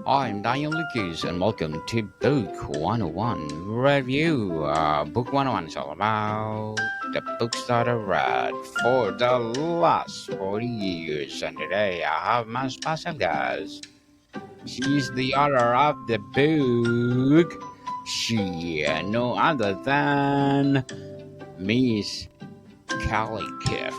I'm Daniel Lucas, and welcome to Book 101 Review. Book 101 is all about the books that I read for the last 40 years. And today I have my special guest. She's the author of the book. She no other than Miss Kelly Keefe.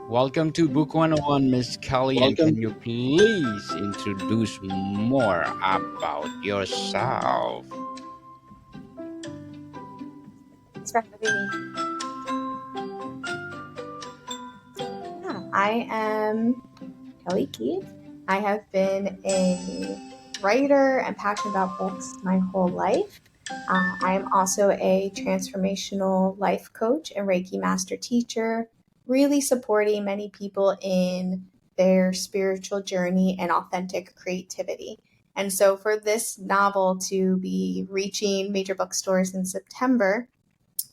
Welcome to Book 101, Miss Kelly, and can Welcome. you please introduce more about yourself? Thanks for having me. I am Kelly Keefe. I have been a writer and passionate about books my whole life. I am also a transformational life coach and Reiki master teacher, really supporting many people in their spiritual journey and authentic creativity. And so, for this novel to be reaching major bookstores in September,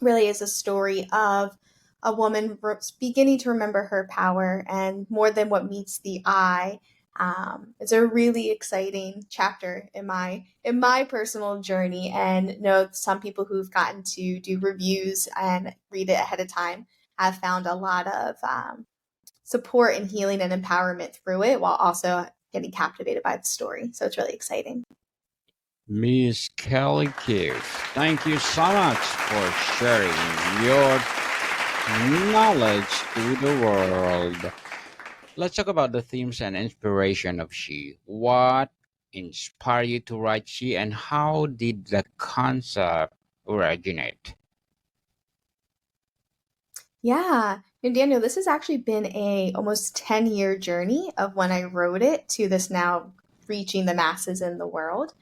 really is a story of a woman beginning to remember her power and more than what meets the eye. It's a really exciting chapter in my personal journey, and know some people who've gotten to do reviews and read it ahead of time have found a lot of support and healing and empowerment through it, while also getting captivated by the story. So it's really exciting. Miss Kelly Keefe, thank you so much for sharing your knowledge to the world. Let's talk about the themes and inspiration of She. What inspired you to write She, and how did the concept originate? Yeah. And Daniel, this has actually been a almost 10-year journey of when I wrote it to this now reaching the masses in the world.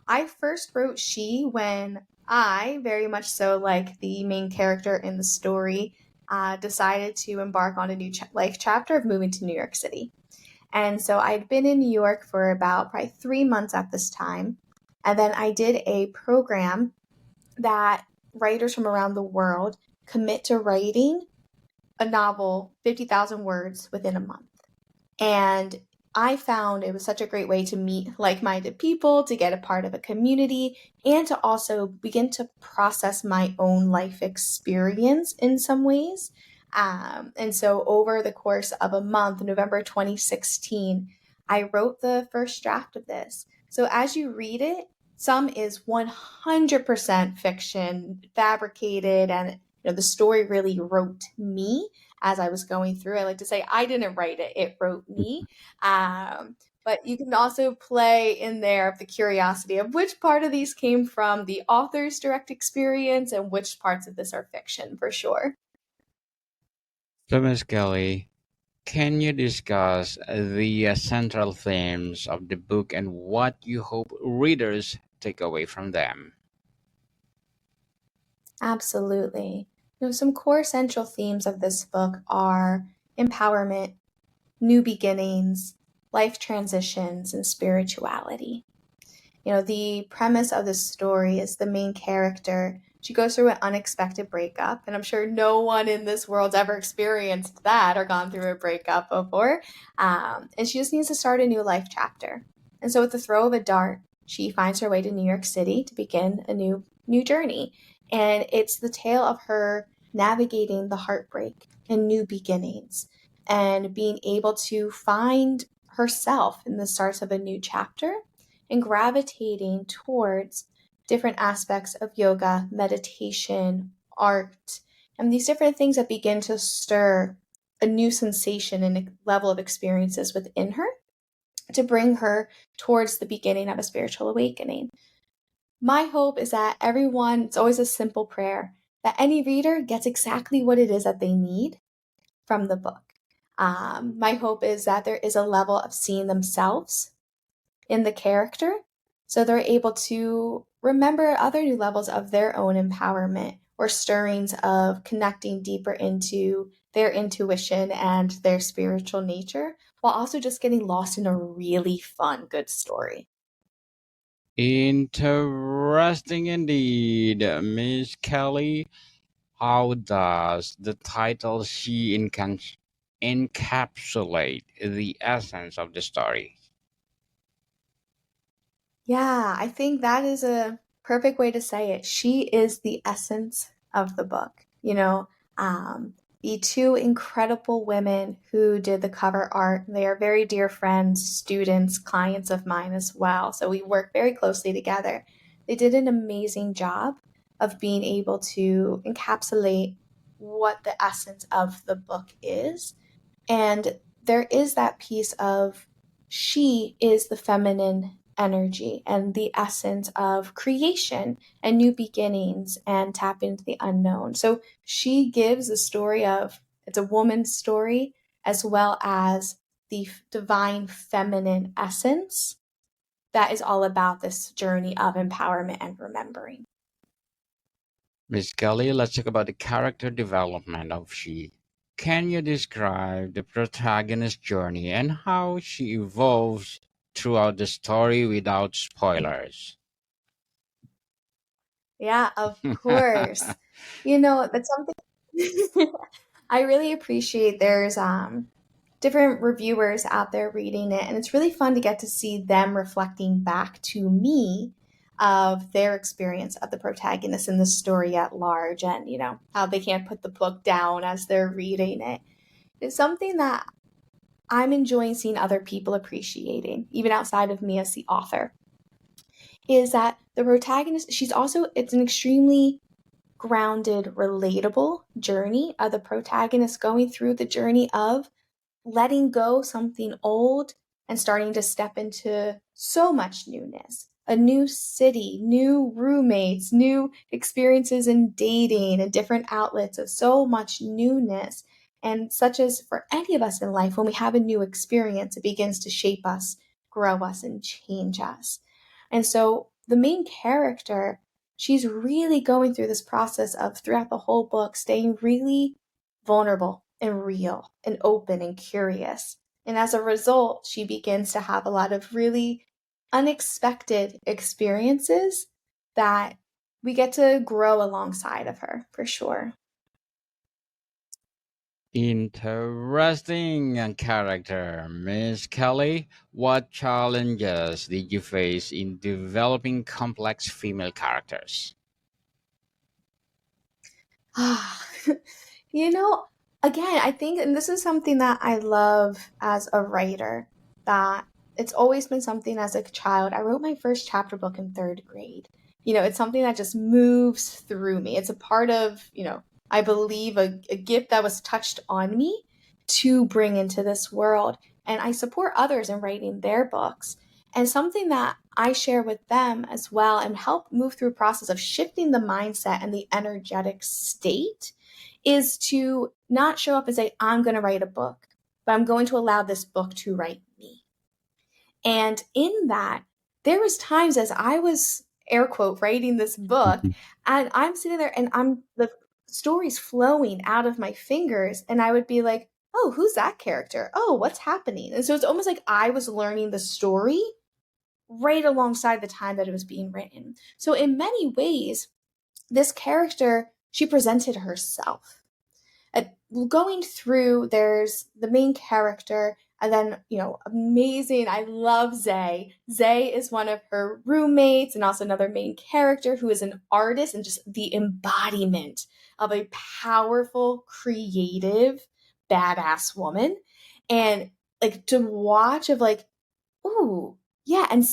I first wrote She when I, very much so like the main character in the story, decided to embark on a new life chapter of moving to New York City. And so I'd been in New York for about probably 3 months at this time. And then I did a program that writers from around the world commit to writing a novel, 50,000 words within a month. And I found it was such a great way to meet like minded people, to get a part of a community, and to also begin to process my own life experience in some ways. And so, over the course of a month, November 2016, I wrote the first draft of this. So, as you read it, some is 100% fiction, fabricated, and the story really wrote me as I was going through. I like to say I didn't write it, it wrote me. But you can also play in there the curiosity of which part of these came from the author's direct experience and which parts of this are fiction, for sure. So, Miss Kelly, can you discuss the central themes of the book and what you hope readers take away from them? Absolutely. Some core central themes of this book are empowerment, new beginnings, life transitions, and spirituality. The premise of the story is the main character. She goes through an unexpected breakup, and I'm sure no one in this world's ever experienced that or gone through a breakup before. And she just needs to start a new life chapter. And so, with the throw of a dart, she finds her way to New York City to begin a new journey. And it's the tale of her navigating the heartbreak and new beginnings, and being able to find herself in the starts of a new chapter, and gravitating towards different aspects of yoga, meditation, art, and these different things that begin to stir a new sensation and a level of experiences within her to bring her towards the beginning of a spiritual awakening. My hope is that everyone, it's always a simple prayer, that any reader gets exactly what it is that they need from the book. My hope is that there is a level of seeing themselves in the character, so they're able to remember other new levels of their own empowerment or stirrings of connecting deeper into their intuition and their spiritual nature, while also just getting lost in a really fun, good story. Interesting indeed, Miss Kelly. How does the title She encapsulate the essence of the story. Yeah, I think that is a perfect way to say it. She is the essence of the book. Um, the two incredible women who did the cover art, they are very dear friends, students, clients of mine as well. So we work very closely together. They did an amazing job of being able to encapsulate what the essence of the book is. And there is that piece of she is the feminine energy and the essence of creation and new beginnings and tap into the unknown. So she gives a story of it's a woman's story as well as the divine feminine essence that is all about this journey of empowerment and remembering. Miss Kelly, let's talk about the character development of she. Can you describe the protagonist's journey and how she evolves throughout the story without spoilers? Yeah, of course. That's something I really appreciate. There's different reviewers out there reading it, and it's really fun to get to see them reflecting back to me of their experience of the protagonist in the story at large, and how they can't put the book down as they're reading it. It's something that I'm enjoying seeing other people appreciating, even outside of me as the author. Is that the protagonist? It's an extremely grounded, relatable journey of the protagonist going through the journey of letting go something old and starting to step into so much newness. A new city, new roommates, new experiences in dating and different outlets of so much newness. And such as for any of us in life, when we have a new experience, it begins to shape us, grow us, and change us. And so the main character, she's really going through this process of throughout the whole book, staying really vulnerable and real and open and curious. And as a result, she begins to have a lot of really unexpected experiences that we get to grow alongside of her for sure. Interesting character, Miss Kelly. What challenges did you face in developing complex female characters? Ah, you know, again, I think, and this is something that I love as a writer, that it's always been something as a child. I wrote my first chapter book in third grade. It's something that just moves through me. It's a part of, I believe a gift that was touched on me to bring into this world. And I support others in writing their books. And something that I share with them as well and help move through a process of shifting the mindset and the energetic state is to not show up and say, I'm going to write a book, but I'm going to allow this book to write me. And in that, there was times as I was air quote writing this book and I'm sitting there and I'm the stories flowing out of my fingers and I would be like, oh, who's that character? Oh, what's happening? And so it's almost like I was learning the story right alongside the time that it was being written. So in many ways, this character, she presented herself. Uh, Going through, there's the main character, and then, amazing. I love Zay. Zay is one of her roommates, and also another main character who is an artist and just the embodiment of a powerful, creative, badass woman. And like to watch of like, ooh, yeah, and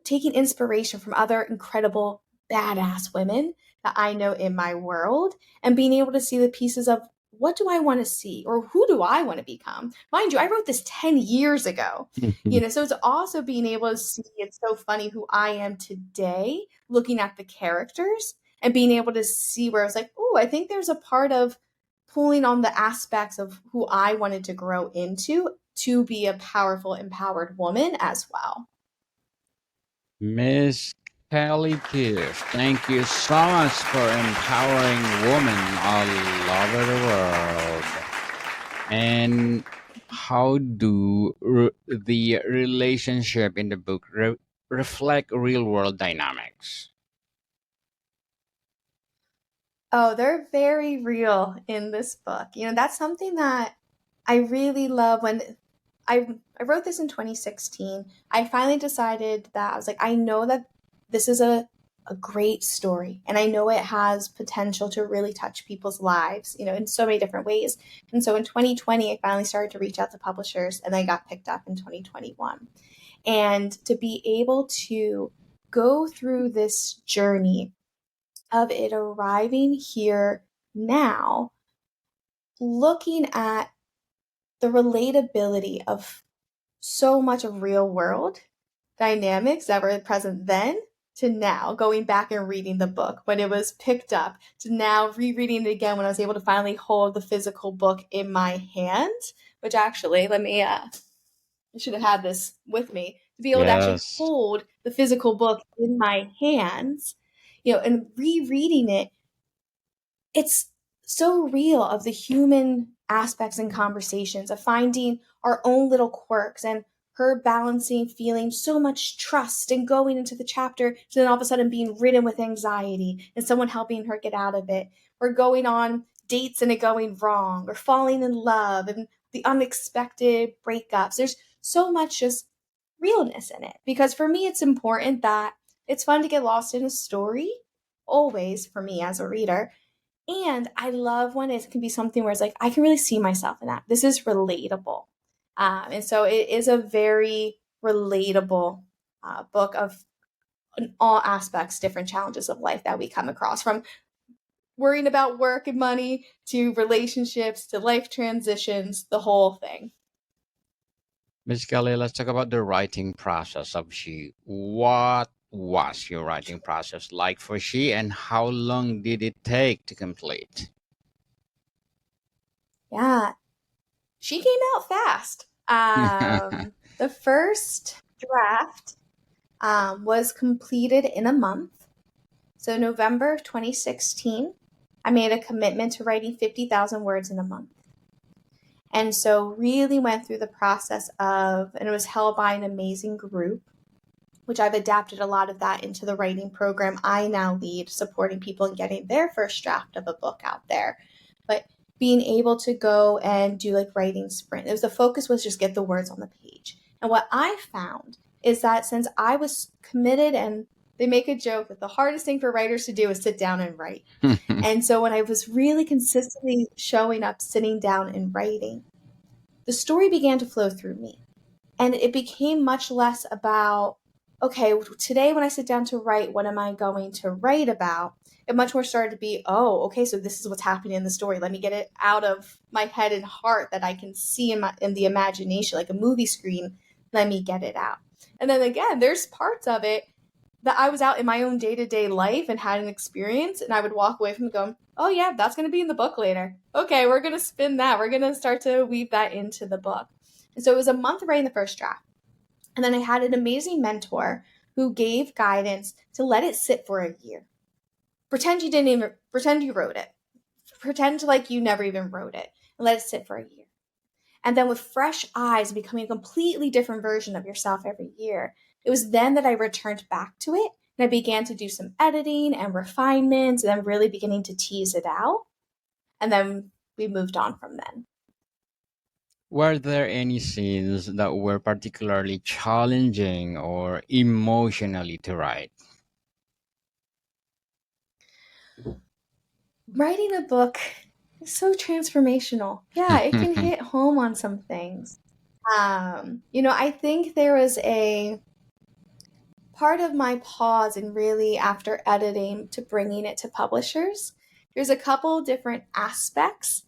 taking inspiration from other incredible badass women that I know in my world and being able to see the pieces of what do I want to see or who do I want to become? Mind you, I wrote this 10 years ago. So it's also being able to see it's so funny who I am today, looking at the characters and being able to see where I was like, oh, I think there's a part of pulling on the aspects of who I wanted to grow into to be a powerful, empowered woman as well. Miss Kelly Keefe, thank you so much for empowering women all over the world. And how do the relationship in the book reflect real world dynamics? Oh, they're very real in this book. That's something that I really love when I wrote this in 2016. I finally decided that I was like, I know that this is a great story, and I know it has potential to really touch people's lives, in so many different ways. And so in 2020, I finally started to reach out to publishers, and I got picked up in 2021. And to be able to go through this journey of it arriving here now, looking at the relatability of so much of real world dynamics that were present then to now, going back and reading the book when it was picked up, to now rereading it again when I was able to finally hold the physical book in my hand, which actually, I should have had this with me, to be able to actually Yes. hold the physical book in my hands, and rereading it, it's so real of the human aspects and conversations of finding our own little quirks and her balancing feeling so much trust and going into the chapter to then all of a sudden being ridden with anxiety and someone helping her get out of it, or going on dates and it going wrong, or falling in love and the unexpected breakups. There's so much just realness in it, because for me it's important that it's fun to get lost in a story, always, for me as a reader. And I love when it can be something where it's like, I can really see myself in that. This is relatable. And so it is a very relatable book of, in all aspects, different challenges of life that we come across, from worrying about work and money to relationships to life transitions, the whole thing. Miss Kelly, let's talk about the writing process of She. What was your writing process like for She, and how long did it take to complete? Yeah, she came out fast. The first draft was completed in a month. So, November of 2016, I made a commitment to writing 50,000 words in a month. And so, really went through the process of, and it was held by an amazing group, which I've adapted a lot of that into the writing program I now lead, supporting people in getting their first draft of a book out there. But being able to go and do like writing sprint, the focus was just get the words on the page. And what I found is that since I was committed, and they make a joke that the hardest thing for writers to do is sit down and write. And so when I was really consistently showing up, sitting down and writing, the story began to flow through me. And it became much less about, okay, today when I sit down to write, what am I going to write about? It much more started to be, oh, okay, so this is what's happening in the story. Let me get it out of my head and heart that I can see in the imagination, like a movie screen. Let me get it out. And then again, there's parts of it that I was out in my own day to day life and had an experience, and I would walk away from it going, oh, yeah, that's going to be in the book later. Okay, we're going to spin that. We're going to start to weave that into the book. And so it was a month writing the first draft. And then I had an amazing mentor who gave guidance to let it sit for a year. Pretend you wrote it. Pretend like you never even wrote it, and let it sit for a year. And then with fresh eyes, becoming a completely different version of yourself every year. It was then that I returned back to it, and I began to do some editing and refinements, and then really beginning to tease it out. And then we moved on from then. Were there any scenes that were particularly challenging or emotionally to write? Writing a book is so transformational. Yeah, it can hit home on some things. I think there was a part of my pause, and really after editing to bringing it to publishers, there's a couple different aspects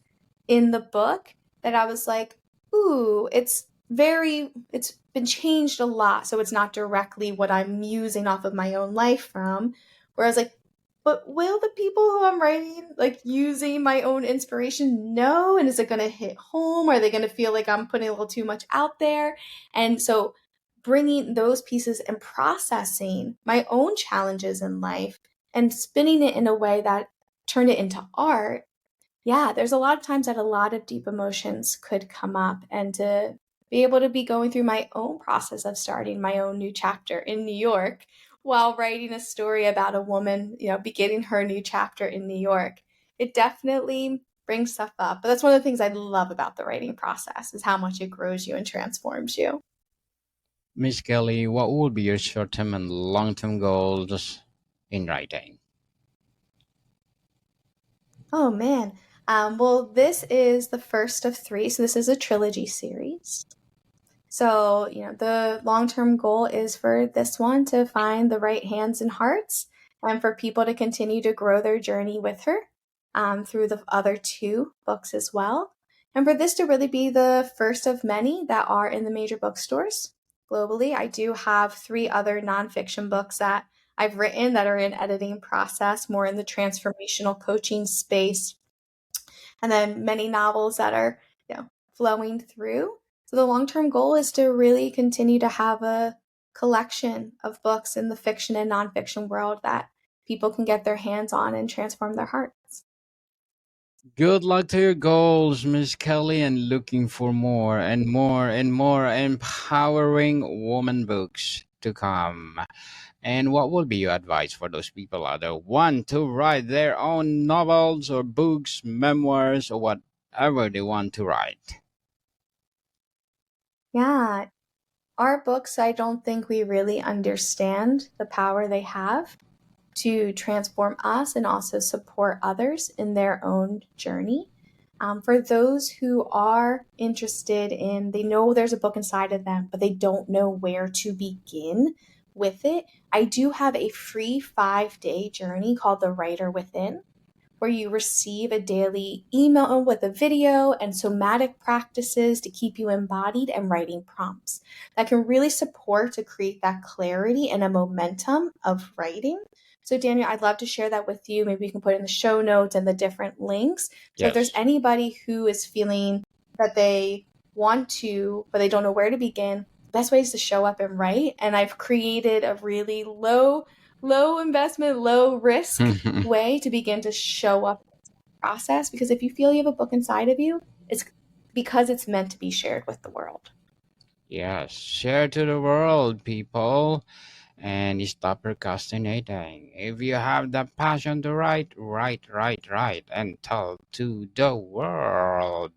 in the book that I was like, ooh, it's been changed a lot. So it's not directly what I'm using off of my own life from. Whereas, like, but will the people who I'm writing, like, using my own inspiration, know? And is it going to hit home? Are they going to feel like I'm putting a little too much out there? And so bringing those pieces and processing my own challenges in life and spinning it in a way that turned it into art. Yeah, there's a lot of times that a lot of deep emotions could come up, and to be able to be going through my own process of starting my own new chapter in New York while writing a story about a woman, beginning her new chapter in New York. It definitely bring stuff up. But that's one of the things I love about the writing process is how much it grows you and transforms you. Miss Kelly, what would be your short-term and long-term goals in writing? Oh man. Well, this is the first of three. So this is a trilogy series. So, the long term goal is for this one to find the right hands and hearts and for people to continue to grow their journey with her through the other two books as well. And for this to really be the first of many that are in the major bookstores globally. I do have three other nonfiction books that I've written that are in editing process, more in the transformational coaching space, and then many novels that are, flowing through. So the long-term goal is to really continue to have a collection of books in the fiction and nonfiction world that people can get their hands on and transform their hearts. Good luck to your goals, Miss Kelly, and looking for more and more and more empowering woman books to come. And what would be your advice for those people out there who want to write their own novels or books, memoirs, or whatever they want to write? Yeah, our books, I don't think we really understand the power they have to transform us and also support others in their own journey. For those who are interested in, they know there's a book inside of them, but they don't know where to begin with it, I do have a free 5-day journey called The Writer Within, where you receive a daily email with a video and somatic practices to keep you embodied and writing prompts that can really support to create that clarity and a momentum of writing. So, Daniel, I'd love to share that with you. Maybe we can put in the show notes and the different links. So, if there's Yes. anybody who is feeling that they want to, but they don't know where to begin, best way is to show up and write. And I've created a really low investment, low risk way to begin to show up in the process, because if you feel you have a book inside of you, it's because it's meant to be shared with the world. Yes, share to the world, people, and stop procrastinating. If you have the passion to write, write, and tell to the world.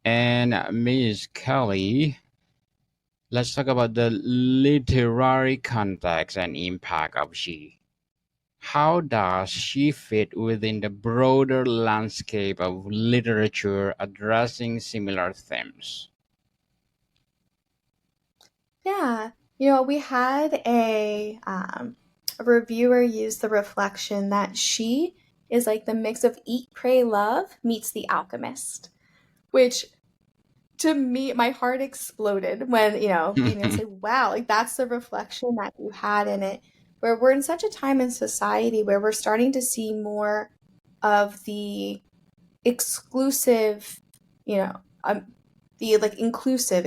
And Miss Kelly, let's talk about the literary context and impact of she. How does she fit within the broader landscape of literature addressing similar themes? Yeah, we had a reviewer use the reflection that she is like the mix of Eat, Pray, Love meets The Alchemist, which to me, my heart exploded when, being able to say, wow, like that's the reflection that you had in it. Where we're in such a time in society where we're starting to see more of the exclusive, you know, the like inclusive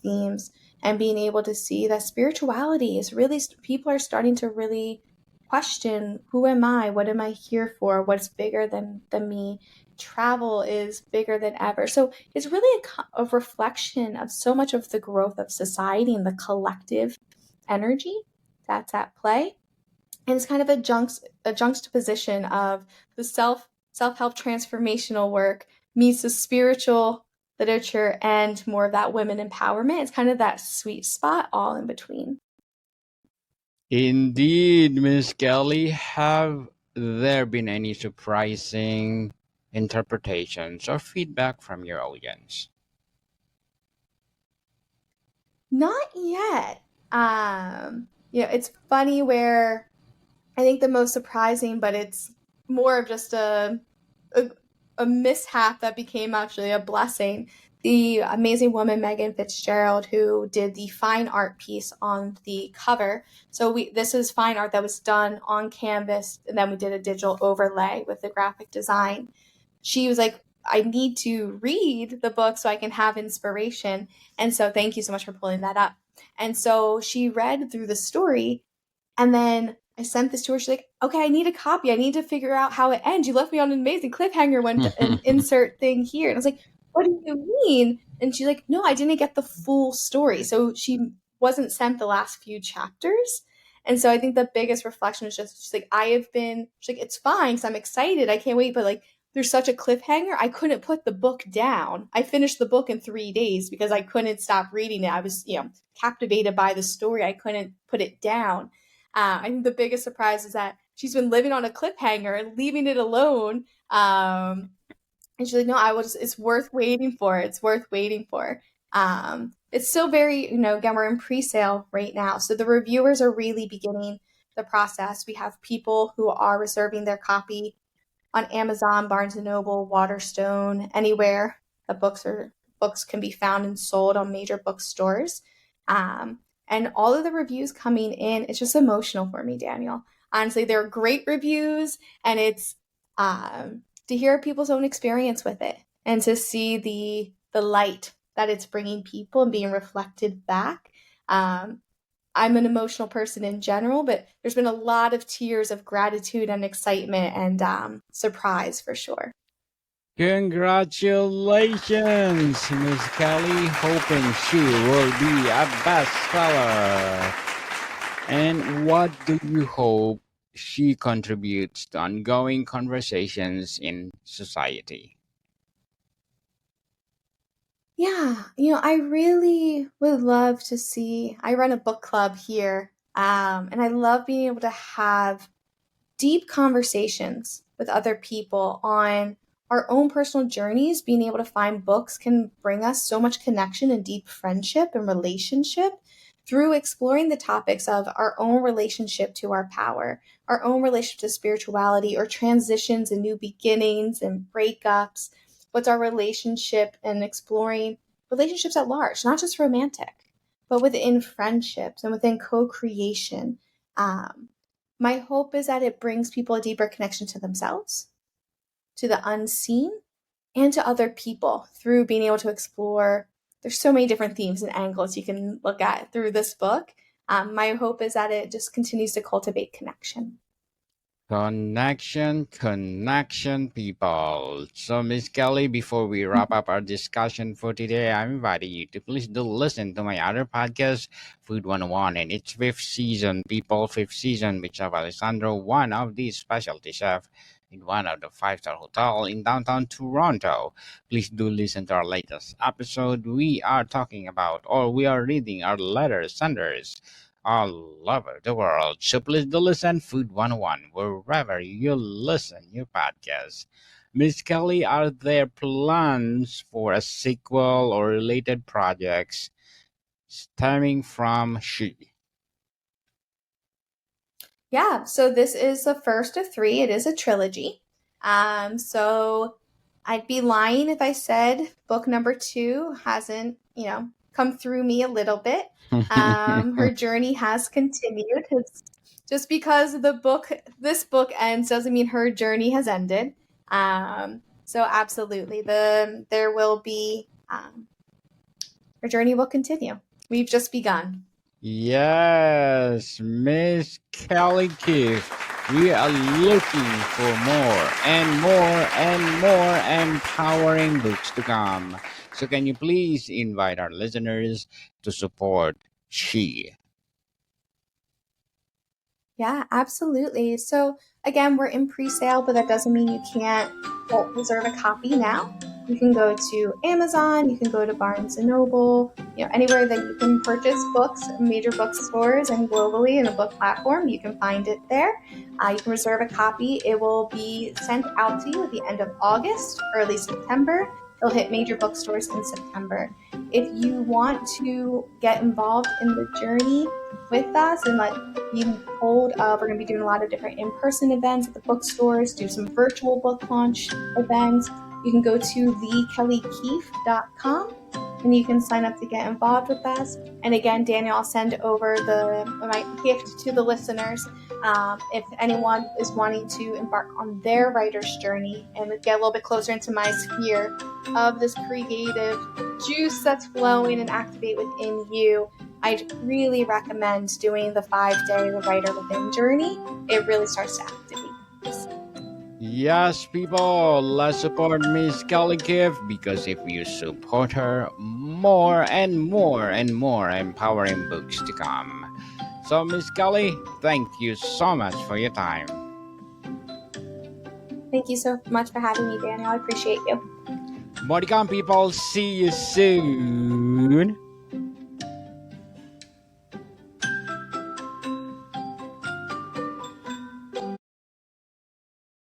themes, and being able to see that spirituality is really, people are starting to really question, who am I? What am I here for? What's bigger than me? Travel is bigger than ever. So it's really a reflection of so much of the growth of society and the collective energy that's at play. And it's kind of a juxtaposition of the self-help transformational work meets the spiritual literature and more of that women empowerment. It's kind of that sweet spot all in between. Indeed, Miss Kelly. Have there been any surprising interpretations or feedback from your audience? Not yet. It's funny where I think the most surprising, but it's more of just a, a mishap that became actually a blessing. The amazing woman Megan Fitzgerald, who did the fine art piece on the cover. So this is fine art that was done on canvas, and then we did a digital overlay with the graphic design. She was like, I need to read the book so I can have inspiration. And so thank you so much for pulling that up. And so she read through the story, and then I sent this to her. She's like, okay, I need a copy. I need to figure out how it ends. You left me on an amazing cliffhanger when an insert thing here. And I was like, what do you mean? And she's like, no, I didn't get the full story. So she wasn't sent the last few chapters. And so I think the biggest reflection was just she's like, she's like, it's fine because I'm excited. I can't wait. But like, there's such a cliffhanger. I couldn't put the book down. I finished the book in 3 days because I couldn't stop reading it. I was, captivated by the story. I couldn't put it down. I think the biggest surprise is that she's been living on a cliffhanger and leaving it alone. And she's like, no, it's worth waiting for. It's worth waiting for. It's still very, again, we're in pre-sale right now. So the reviewers are really beginning the process. We have people who are reserving their copy on Amazon, Barnes and Noble, Waterstone, anywhere that books can be found and sold on major bookstores. And all of the reviews coming in, it's just emotional for me, Daniel. Honestly, they're great reviews, and it's to hear people's own experience with it and to see the light that it's bringing people and being reflected back. I'm an emotional person in general, but there's been a lot of tears of gratitude and excitement and surprise for sure. Congratulations, Miss Kelly. Hoping she will be a bestseller. And what do you hope she contributes to ongoing conversations in society? Yeah, I really would love to see. I run a book club here, and I love being able to have deep conversations with other people on our own personal journeys. Being able to find books can bring us so much connection and deep friendship and relationship through exploring the topics of our own relationship to our power, our own relationship to spirituality, or transitions and new beginnings and breakups. What's our relationship, and exploring relationships at large, not just romantic, but within friendships and within co-creation. My hope is that it brings people a deeper connection to themselves, to the unseen, and to other people through being able to explore. There's so many different themes and angles you can look at through this book. My hope is that it just continues to cultivate connection. Connection, people. So, Miss Kelly, before we wrap up our discussion for today, I'm inviting you to please do listen to my other podcast, Food 101, and its fifth season, people, fifth season, which have Alessandro, one of the specialty chef in one of the five-star hotel in downtown Toronto. Please do listen to our latest episode. We are talking about, or we are reading our letter senders all over the world. So please do listen Food 101 wherever you listen your podcast. Miss Kelly, are there plans for a sequel or related projects stemming from She? Yeah, so this is the first of three. It is a trilogy. So I'd be lying if I said book number two hasn't, come through me a little bit. Her journey has continued. Just because this book ends doesn't mean her journey has ended. So absolutely, there will be her journey will continue. We've just begun. Yes, Miss Kelly Keefe. We are looking for more and more and more empowering books to come. So can you please invite our listeners to support She? Yeah, absolutely. So again, we're in pre-sale, but that doesn't mean you can't reserve a copy now. You can go to Amazon, you can go to Barnes and Noble, anywhere that you can purchase books, major bookstores, and globally in a book platform, you can find it there. You can reserve a copy. It will be sent out to you at the end of August, early September. It'll hit major bookstores in September. If you want to get involved in the journey with us and be told, we're going to be doing a lot of different in-person events at the bookstores, do some virtual book launch events. You can go to thekellykeefe.com and you can sign up to get involved with us. And again, Daniel, I'll send over my gift to the listeners. If anyone is wanting to embark on their writer's journey and get a little bit closer into my sphere of this creative juice that's flowing and activate within you, I'd really recommend doing the 5-day Writer Within journey. It really starts to activate. Yes, people, let's support Miss Kelly Keefe because if you support her, more and more and more empowering books to come. So, Miss Kelly, thank you so much for your time. Thank you so much for having me, Daniel. I appreciate you. Moricon people, see you soon.